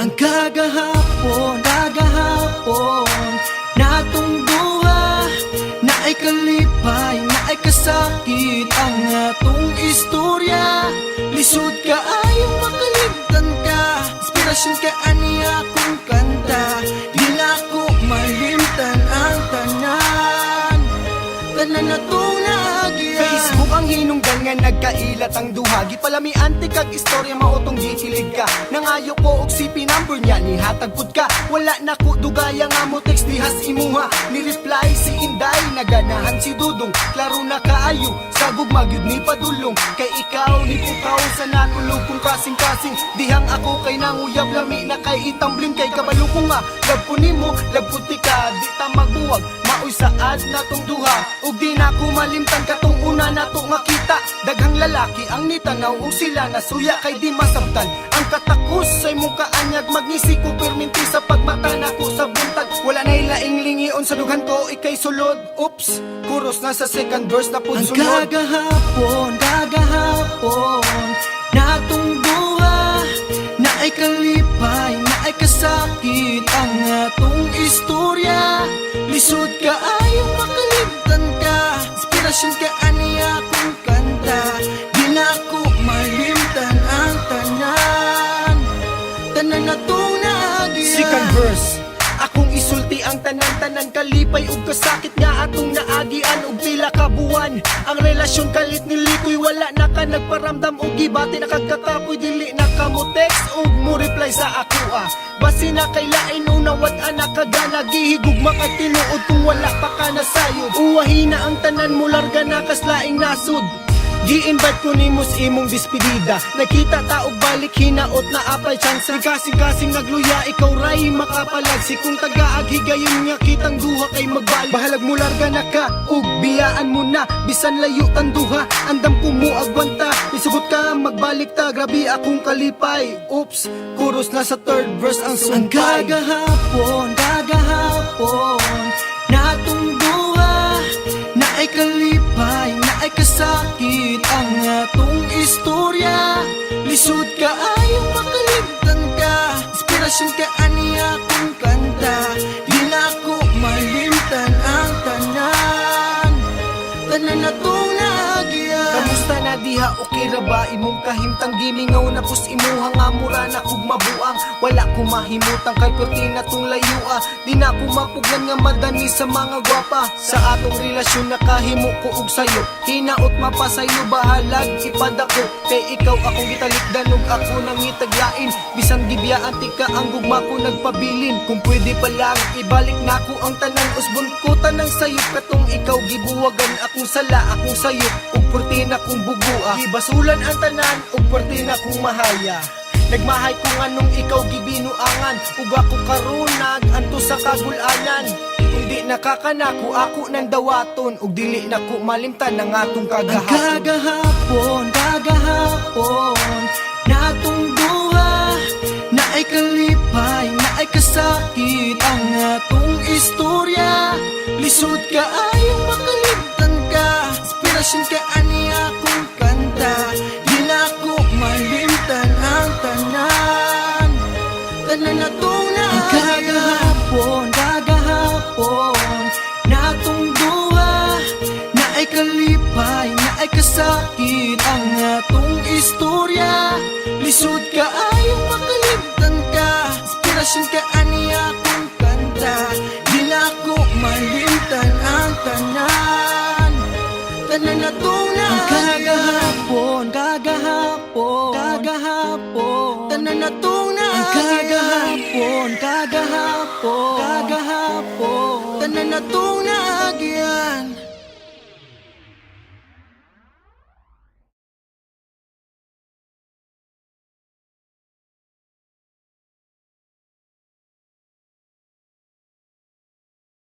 Ang kagahapon natong duha, na ay kalipay, na ay kasakit ang atong istorya. Lisod ka ayong makalimtan ka, inspirasyon ka ani akong kanta. Di na ako malimtan ang tanan na itong nagiya. Facebook ang hinungdan nga nagkailat ang duha. Gipalami antik kag istorya maotong gikilig ka. Nangayo ko og CP number niya, nihatagpod ka. Wala na ko dugaya nga mo text dihas imuha. Ni-reply si Inday, naganahan si Dudong. Klaro na kaayo, sagog magyud ni padulong. Kay ikaw ni pukaw sa nakulog kung kasing-kasing. Dihang ako kay nanguyab lami na kay itambling. Kay kabalo ko nga, lab ko nimo, lab ko tika. Di ta magbuwag, maoy saad na tong duha. Ug di na ko malimtan katong una na to makita. Daghang lalaki ang nitanaw ug sila nasuya kay di masabtan. Ang katakos sa imong kaanyag magnisi ko perminti sa pagmata nako sa buntag. Wala na ilaing lingion sa dughan ko ikay sulod. Oops, kuros na sa second verse na pud sunod. Ang kagahapon natong duha, na ay kalipay, na ay kasakit ang atong istorya. Lisod ka ayong makalimtan ka, inspirasyon ka ani akong kanta. Di na ako malimtan ang tanan na itong nagiya. Second verse, akong isulti ang tanan-tanan kalipay ug kasakit nga atong naagian ug pila ka buwan. Ang relasyon kalit ni Likoy wala na ka nagparamdam ug gibati na kagkakapoy dili na ka mo text ug mo reply sa ako basi na kay lain unawat anak kagana gihigugma kay tinuod kung wala pa ka nasayod. Uwahi na ang tanan mo larga na kaslaing nasud. Gi-invite ko ni mos imong despedida. Nakita ta og balik hinaot na apay chance. Kasing-kasing nagluya ikaw ray makapalag. Si kung tagaag higayon nga kitang duha kay magbalik. Bahalag mo larga na ka ug biyaan mo na. Bisan layo tan duha andam ko mo agwanta. Isugot ka magbalik ta grabe akong kalipay. Oops, kuros na sa third verse ang sumpay. Ang kagahapon natong duha, na ay kalipay, na ay kasakit ang atong istorya. Lisod ka ayong makalimtan ka, inspirasyon ka ani akong kanta. Di na ako malimtan ang tanan na itong nagiya. Kamusta na diha okay ra ba imong kahimtang gimingaw na pus imuha nga mura na kog mabuang. Wala ko mahimutang kay perti na tong layua. Di na ko mapuglan nga madani sa mga gwapa. Sa atong relasyon nakahimo ko og sayo, hinaot mapasaylo bahalag ipadako. Kay ikaw akong gitalikdan ug ako nang itaglain. Bisan gibiyaan tika ang gugma ko nagpabilin. Kung pwede pa lang ibalik nako ang tanan usbon ko tanang sayo katong ikaw gibuwagan akong sala akong sayo ug perti na kong bugua. Ibasulan ang tanan ug perti na kong mahaya. Nagmahay ko nganong ikaw gibinuangan ug ako karon naganto sa kagulanan. Hindi nakakanako ako nang dawaton ug dili nako malimtan ang atong kagahapon. Ang kagahapon natong duha, na ay kalipay, na ay kasakit ang atong istorya. Lisod ka ayong makalimtan ka, inspirasyon ka ani akong kanta. Di na ako malimtan ang tanan na itong nagiya. Ang kagahapon natong duha, na ay kalipay, na ay kasakit ang atong istorya. Lisod ka ayong makalimtan ka, inspirasyon ka ani akong kanta. Di na ako malimtan ang tanan na itong nagiya. Ang kagahapon tanan na itong nagiya. Ang kagahapon tanan na itong nagiya.